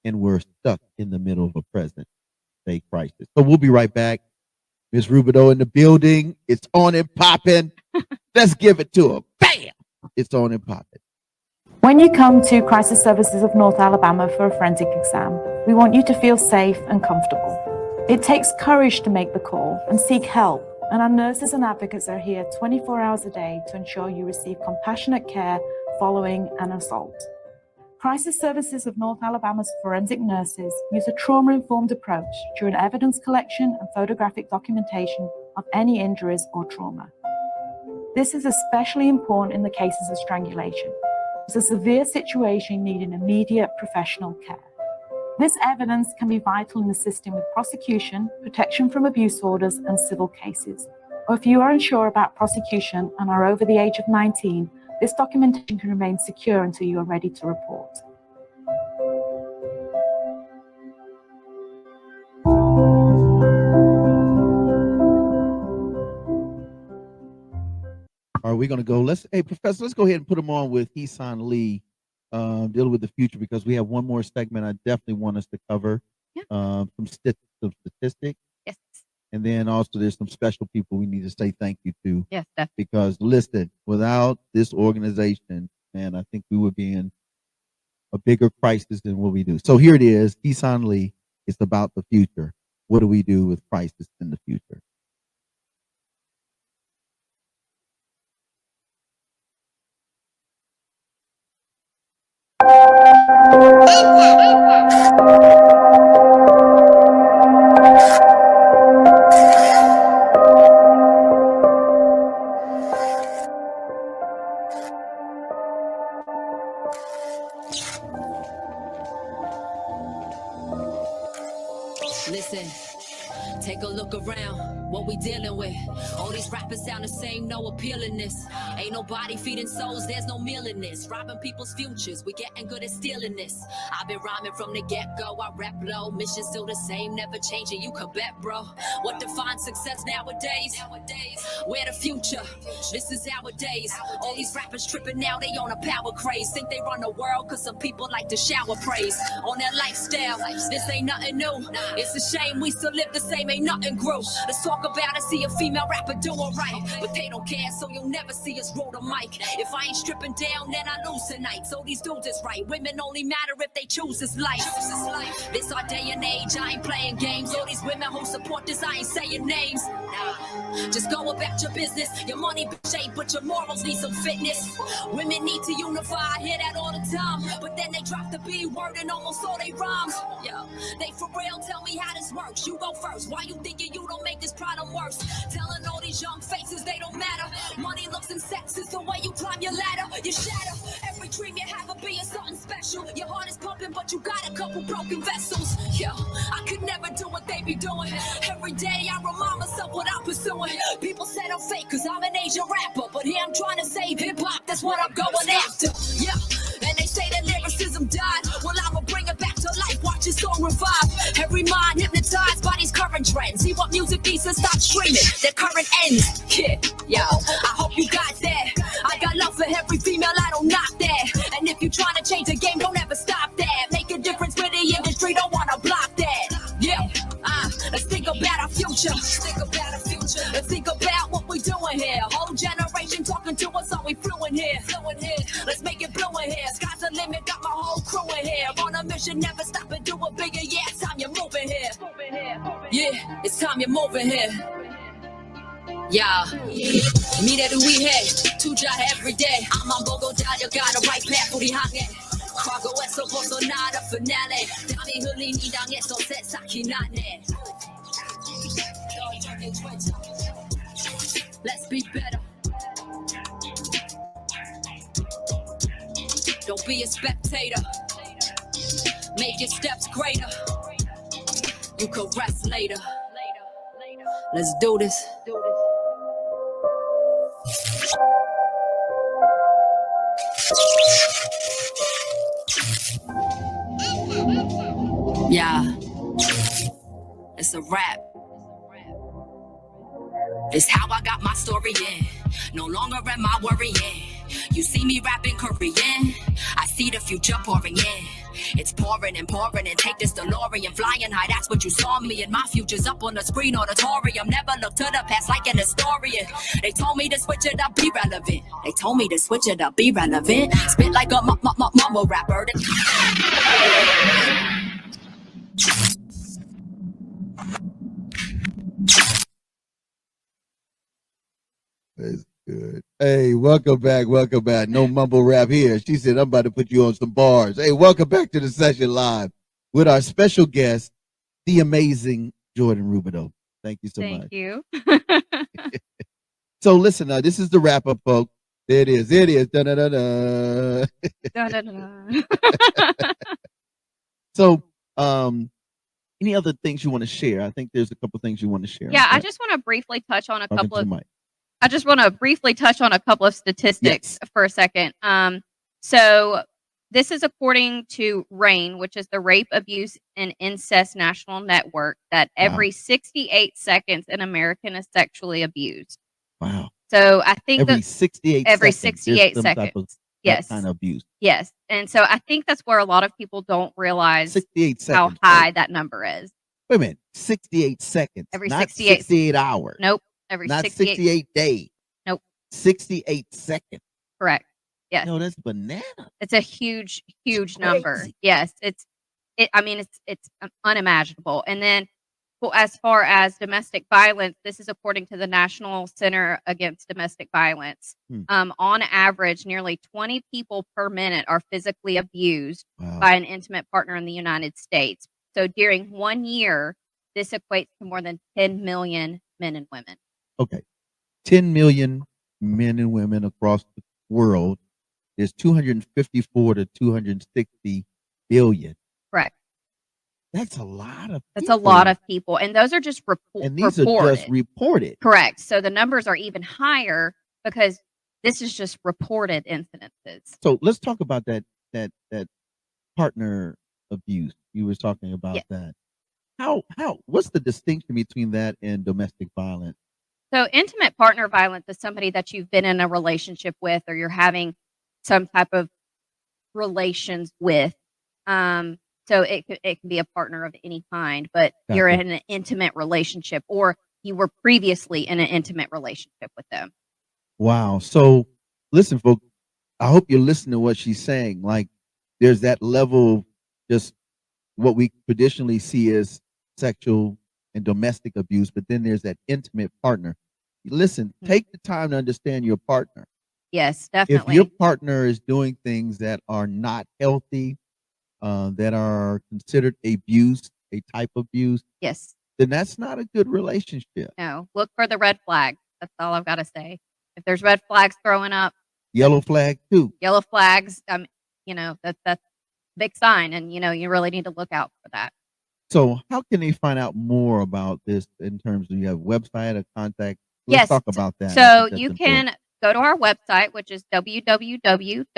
and we're stuck in the middle of a present day crisis. So we'll be right back. Ms. Rubidoux in the building. It's on and popping. Let's give it to her. Bam! It's on and popping. When you come to Crisis Services of North Alabama for a forensic exam, we want you to feel safe and comfortable. It takes courage to make the call and seek help, and our nurses and advocates are here 24 hours a day to ensure you receive compassionate care following an assault. Crisis Services of North Alabama's forensic nurses use a trauma-informed approach during evidence collection and photographic documentation of any injuries or trauma. This is especially important in the cases of strangulation. It's a severe situation needing immediate professional care. This evidence can be vital in assisting with prosecution, protection from abuse orders, and civil cases. Or if you are unsure about prosecution and are over the age of 19, this documentation can remain secure until you are ready to report. Are we going to go? Hey, Professor, let's go ahead and put them on with Heesan Lee, dealing with the future, because we have one more segment I definitely want us to cover. Yeah. Some statistics. Yes. And then also there's some special people we need to say thank you to. Yes, definitely. Because listen, without this organization, man, I think we would be in a bigger crisis than what we do. So here it is, Heesan Lee. It's about the future. What do we do with crisis in the future? Listen, take a look around, what we dealing with. All these rappers sound the same, no appealingness. Ain't nobody feeding souls, there's no meal in this. Robbing people's futures, we getting good at stealing this. I've been rhyming from the get-go, I rap low. Mission still the same, never changing, you can bet, bro. What defines success nowadays? Where the future? This is our days. All these rappers tripping now, they on a power craze. Think they run the world, cause some people like to shower praise on their lifestyle. This ain't nothing new. It's a shame we still live the same, ain't nothing grew. Let's talk about it, see a female rapper doing right. But they don't care, so you'll never see us roll the mic. If I ain't stripping down, then I lose tonight. So these dudes is right. Women only matter if they choose this life. This our day and age, I ain't playing games. All these women who support this, I ain't saying names. Nah, just go about your business. Your money be shaped, but your morals need some fitness. Women need to unify, I hear that all the time. But then they drop the B word and almost all they rhymes. Yo, they for real, tell me how this works. You go first. Why you thinking you don't make this problem worse? Telling all these young faces they don't matter. Money, looks, and sex is the way you climb your ladder. You shatter but you got a couple broken vessels. Yo, I could never do what they be doing. Every day I remind myself what I'm pursuing. People said I'm fake cause I'm an Asian rapper, but here I'm trying to save hip-hop, that's what I'm going after. Yeah, and they say that lyricism died. Well, I'ma bring it back to life, watch this song revive. Every mind hypnotized by these current trends. See what music needs to stop streaming, their current ends. Kid, yo, I hope you got that. I got love for every female, I don't knock that. And if you trying to change the game, don't ever stop that. Make a difference with the industry, don't wanna block that. Yeah, let's think about our future. Let's think about what we doing here. Whole generation talking to us, are we fluent here? Let's make it blue in here. Sky's the limit, got my whole crew in here. On a mission, never stop and do it bigger. Yeah, it's time you're moving here. Yeah, it's time you're moving here. Yeah, me that we had, tuja every day. I'm on Bogo Dahlia, got a right path, 우리 향해. 과거에서 벗어나다 finale. 담이 흘린 이 땅에서 새싹이 나네. Let's be better. Don't be a spectator. Make your steps greater. You could rest later. Let's do this. Yeah, it's a rap. It's how I got my story in. No longer am I worrying. You see me rapping Korean, I see the future pouring in. It's pouring and pouring and take this DeLorean flying high, that's what you saw me. And my future's up on the screen auditorium. Never look to the past like an historian. They told me to switch it up, be relevant. They told me to switch it up, be relevant. Spit like a mumble rapper. That's good. Hey, welcome back. Welcome back. No mumble rap here. She said, I'm about to put you on some bars. Hey, welcome back to the session live with our special guest, the amazing Jordan Rubidoux. Thank you so much. Thank you. So listen, this is the wrap up, folks. There it is. There it is. Da-da-da-da. Da-da-da. So, any other things you want to share? I think there's a couple things you want to share. Yeah, I just want to briefly touch on a Talking couple to of the mic. I just want to briefly touch on a couple of statistics for a second. So this is according to RAIN, which is the Rape, Abuse, and Incest National Network, that every 68 seconds an American is sexually abused. Wow. So I think Every that 68 every seconds, 68 there's some type of seconds. that Yes. kind of abuse. Yes. And so I think that's where a lot of people don't realize 68 how seconds. high right? that number is. Wait a minute. 68 seconds. Every not 68 68 hours. Nope. Every Not 68. 68 days. Nope. 68 seconds. Correct. Yes. No, that's banana. It's a huge, huge number. Crazy. Yes, it's unimaginable. And then, well, as far as domestic violence, this is according to the National Center Against Domestic Violence. On average, nearly 20 people per minute are physically abused Wow. by an intimate partner in the United States. So during 1 year, this equates to more than 10 million men and women. Okay. 10 million men and women across the world. There's 254 to 260 billion. Correct. That's a lot of That's people. a lot of people. And those are just And these reported. are just reported. Correct. So the numbers are even higher because this is just reported incidences. So let's talk about that partner abuse. You were talking about that. How what's the distinction between that and domestic violence? So intimate partner violence is somebody that you've been in a relationship with or you're having some type of relations with. So it can be a partner of any kind, but you're Gotcha. in an intimate relationship or you were previously in an intimate relationship with them. Wow. So listen, folks, I hope you're listening to what she's saying. Like there's that level of just what we traditionally see as sexual and domestic abuse, but then there's that intimate partner. Listen, take the time to understand your partner. Yes, If definitely. your partner is doing things that are not healthy, that are considered abuse, a type of abuse, Yes. then that's not a good relationship. No. Look for the red flags. That's all I've got to say. If there's red flags throwing up, Yellow flag too. yellow flags, that's big sign, and you really need to look out for that. So how can they find out more about this in terms of you have a website, a contact? Let's Yes. talk about that. I So think that's you important. can go to our website, which is www.csna.org.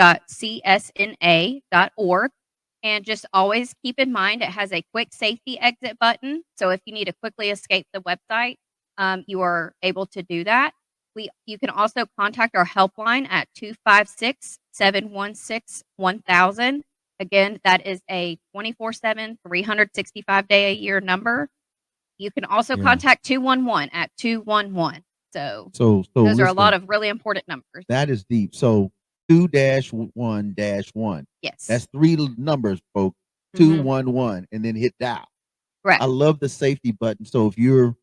And just always keep in mind it has a quick safety exit button. So if you need to quickly escape the website, you are able to do that. You can also contact our helpline at 256-716-1000. Again, that is a 24/7, 365-day-a-year number. You can also Yeah. contact 211 at 211. So So those are a listen, lot of really important numbers. that is deep. So 2-1-1. Yes. That's 3 numbers, folks. Mhm. 211, and then hit dial. Correct. I love the safety button. So if you're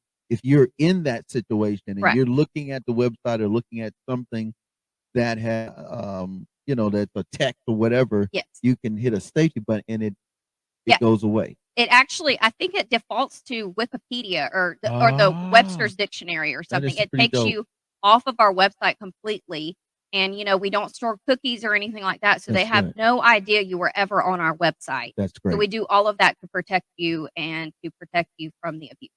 in that situation and Correct. you're looking at the website or looking at something that has that's a text or whatever, Yes. you can hit a safety button and it Yeah. goes away. It actually, I think it defaults to Wikipedia or the Webster's Dictionary or That is something. It pretty takes dope. you off of our website completely. And, we don't store cookies or anything like that. So they That's have right. no idea you were ever on our website. That's So great. we do all of that to protect you and to protect you from the abuse.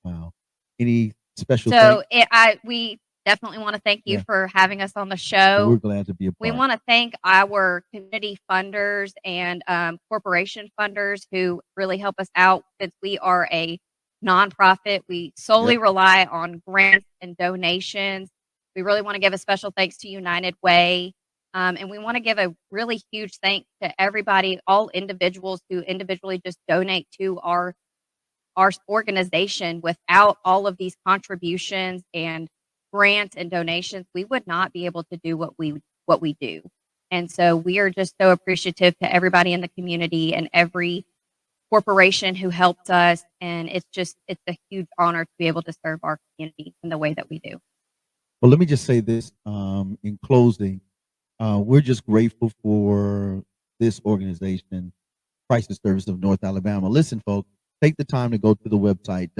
Wow. Any special So thanks? we definitely want to thank you Yeah. for having us on the We're show. glad to be a We part. want to thank our community funders and corporation funders who really help us out since we are a nonprofit. We solely rely on grants and donations. We really want to give a special thanks to United Way. And we want to give a really huge thanks to everybody, all individuals who individually just donate to our organization. Without all of these contributions and grants and donations, we would not be able to do what we do. And so we are just so appreciative to everybody in the community and every corporation who helped us. And it's a huge honor to be able to serve our community in the way that we do. Well, let me just say this in closing. We're just grateful for this organization, Crisis Service of North Alabama. Listen, folks, take the time to go to the website,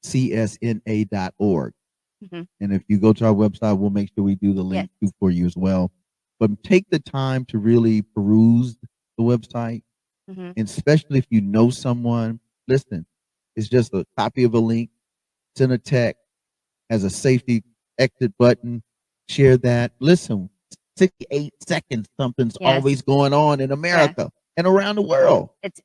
www.csna.org. Mhm. And if you go to our website, we'll make sure we do the link Yes. for you as well. But take the time to really peruse the website, Mhm. and especially if you know someone. Listen, it's just a copy of a link, send a text, has a safety exit button, share that. Listen, 68 seconds, something's Yes. always going on in America and around the world. It's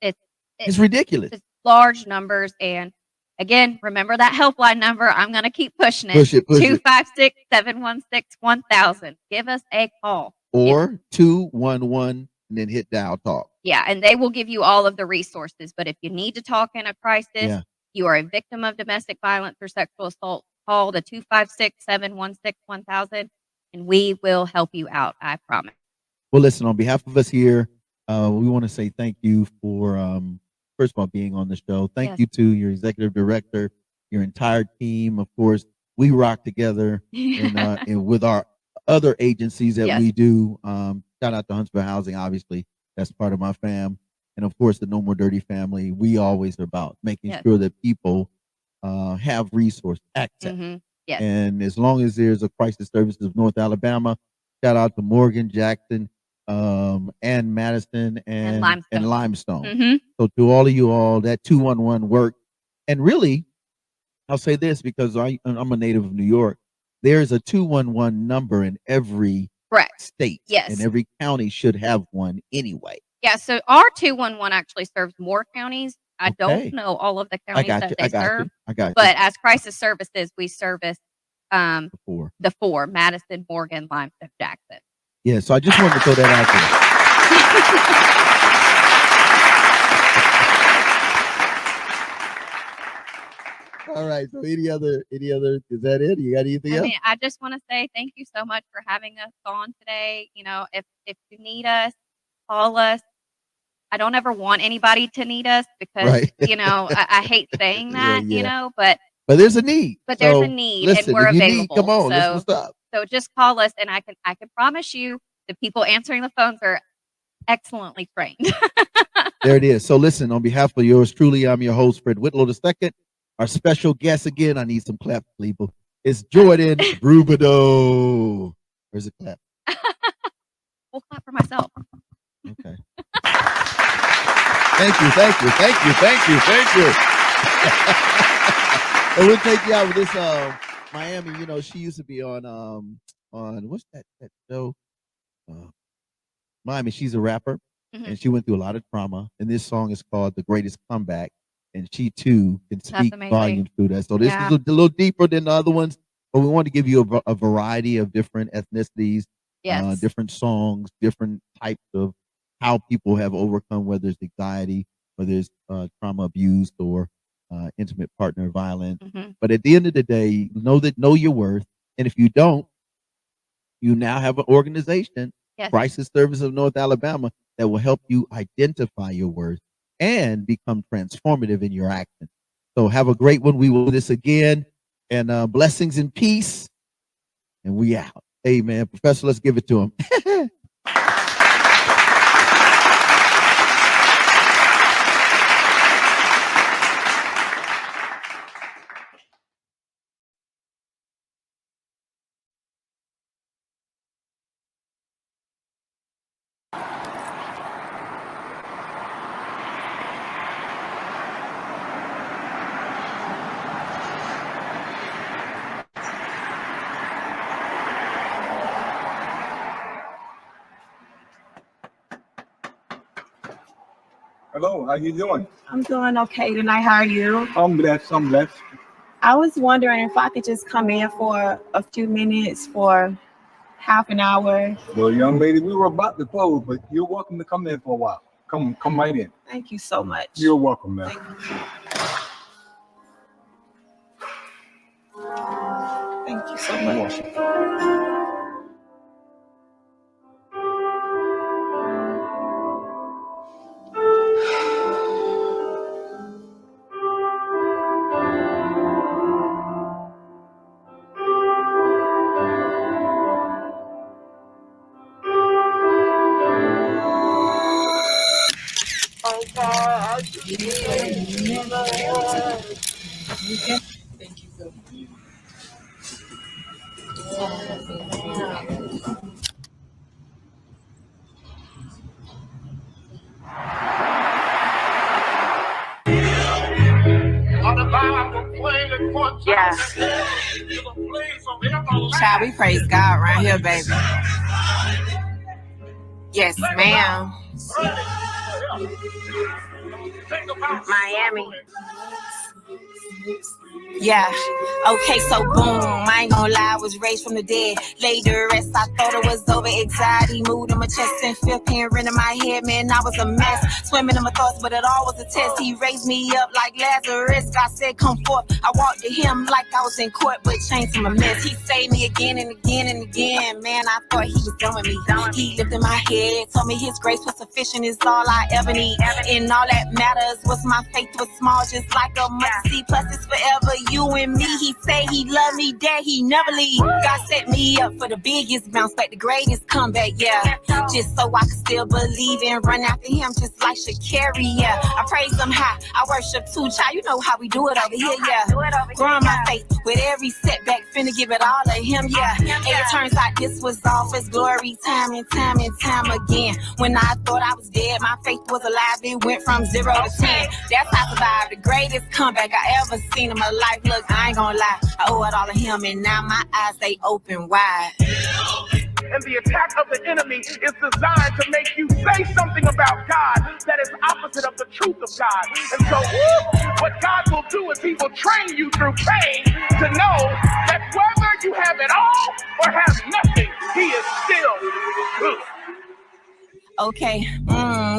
ridiculous. It's large numbers. And again, remember that helpline number. I'm going to keep pushing it. Push it. 256-716-1000. Give us a call. Or 211 and then hit dial talk. Yeah, and they will give you all of the resources. But if you need to talk in a crisis, you are a victim of domestic violence or sexual assault, call the 256-716-1000, and we will help you out. I promise. Well, listen, on behalf of us here, we want to say thank you for, first of all, being on the show. Thank you to your executive director, your entire team. Of course, we rock together and with our other agencies that we do. Shout out to Huntsville Housing, obviously. That's part of my fam. And of course, the No More Dirty family. We always are about making sure that people have resource access. Mhm. Yes. And as long as there's a Crisis Services of North Alabama, shout out to Morgan, Jackson, and Madison and Limestone. Mhm. So to all of you all, that 211 worked. And really, I'll say this because I'm a native of New York. There's a 211 number in every state. Yes. And every county should have one anyway. Yeah, so our 211 actually serves more counties. I don't know all of the counties that they serve. I got you. But as crisis services, we service the four. Madison, Morgan, Limestone, Jackson. Yeah, so I just wanted to throw that out there. All right. So any other, is that it? You got anything else? I just want to say thank you so much for having us on today. If you need us, call us. I don't ever want anybody to need us because, I hate saying that, but there's a need. But there's a need, listen, and we're if you available. Need, come on, let's what's up. So just call us, and I can promise you the people answering the phones are excellently trained. There it is. So listen, on behalf of yours truly, I'm your host, Fred Whitlow II. Our special guest again, I need some claps, people. It's Jordan Rubidoux. Where's the clap? We'll clap for myself. Okay. Thank you. And we'll take you out with this Miami. You know, she used to be on what's that show? Miami. She's a rapper, and she went through a lot of trauma. And this song is called "The Greatest Comeback," and she too can speak volumes through that. So this is a little deeper than the other ones, but we want to give you a variety of different ethnicities, different songs, different types of how people have overcome, whether it's anxiety, whether it's trauma, abuse, or intimate partner violence. But at the end of the day, know your worth. And if you don't, you now have an organization, Crisis Service of North Alabama, that will help you identify your worth and become transformative in your action. So have a great one. We will do this again. And blessings and peace. And we out. Amen. Professor, let's give it to him. Hello, how you doing? I'm doing okay tonight. How are you? I'm blessed. I was wondering if I could just come in for a few minutes, for half an hour. Well, young lady, we were about to close, but you're welcome to come in for a while. Come right in. Thank you so much. You're welcome, man. Thank you so much. Child, we praise God right here, baby. Yes, ma'am. Miami. Yeah, okay, so boom, I ain't gonna lie, I was raised from the dead. Laid to rest, I thought it was over. Anxiety moved in my chest and fifth hand ran in my head, man, I was a mess. Swimming in my thoughts, but it all was a test. He raised me up like Lazarus, God said come forth. I walked to him like I was in court, but changed from a mess. He saved me again and again and again, man, I thought he was done with me. He lifted my head, told me his grace was sufficient, is all I ever need. And all that matters was my faith was small, just like a mustard seed, plus it's forever you and me. He say he love me, that he never leave. God set me up for the biggest bounce back, the greatest comeback, yeah. Just so I can still believe and run after him, just like Shakira, yeah. I praise him high, I worship too, child. You know how we do it over here, yeah. Growing my faith with every setback, finna give it all to him, yeah. And it turns out this was all for his glory, time and time and time again. When I thought I was dead, my faith was alive. It went from 0 to 10. That's how I survived the greatest comeback I ever seen in my life. Look, I ain't gonna lie, I owe it all to him, and now my eyes, they open wide. And the attack of the enemy is designed to make you say something about God that is opposite of the truth of God. And so what God will do is he will train you through pain to know that whether you have it all or have nothing, he is still good. Okay,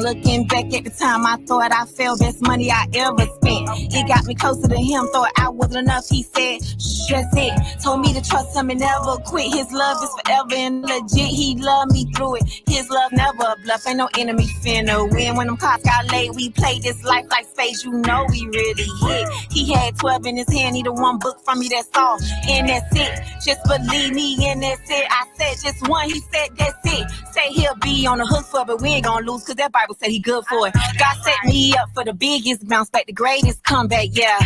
looking back at the time, I thought I felt best money I ever spent. It got me closer to him, thought I wasn't enough. He said, that's it. Told me to trust him and never quit. His love is forever and legit. He loved me through it. His love never bluff. Ain't no enemy finna win. When them cards got laid, we played this life like space. You know we really hit. He had 12 in his hand, he the one book from me, that's all. And that's it, just believe me, and that's it. I said just one, he said that's it. Say he'll be on the hook for it, but we ain't gonna lose, cause that Bible said he good for it. God set me up for the biggest bounce back, the greatest comeback, yeah.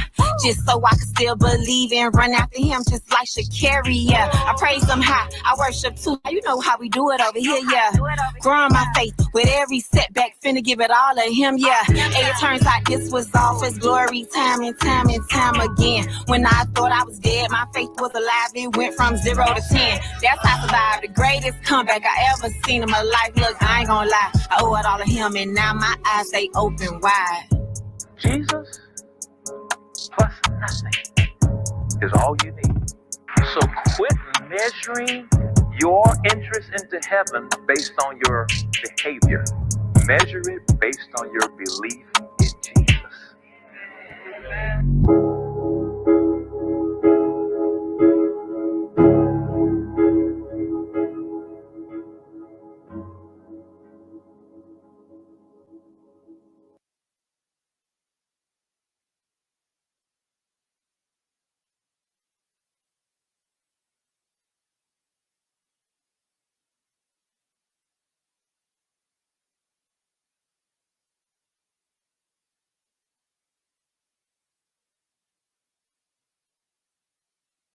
Just so I can still believe and run after him, just like Shakira, yeah. I praise him high, I worship too. You know how we do it over here, yeah. Growing my faith with every setback, finna give it all to him, yeah. And it turns out this was all for his glory, time and time and time again. When I thought I was dead, my faith was alive. It went from 0 to 10. That's how I survived the greatest comeback I ever seen in my life. Look, I ain't gonna lie, I owe it all to him, and now my eyes stay open wide. Jesus plus nothing is all you need. So quit measuring your entrance into heaven based on your behavior. Measure it based on your belief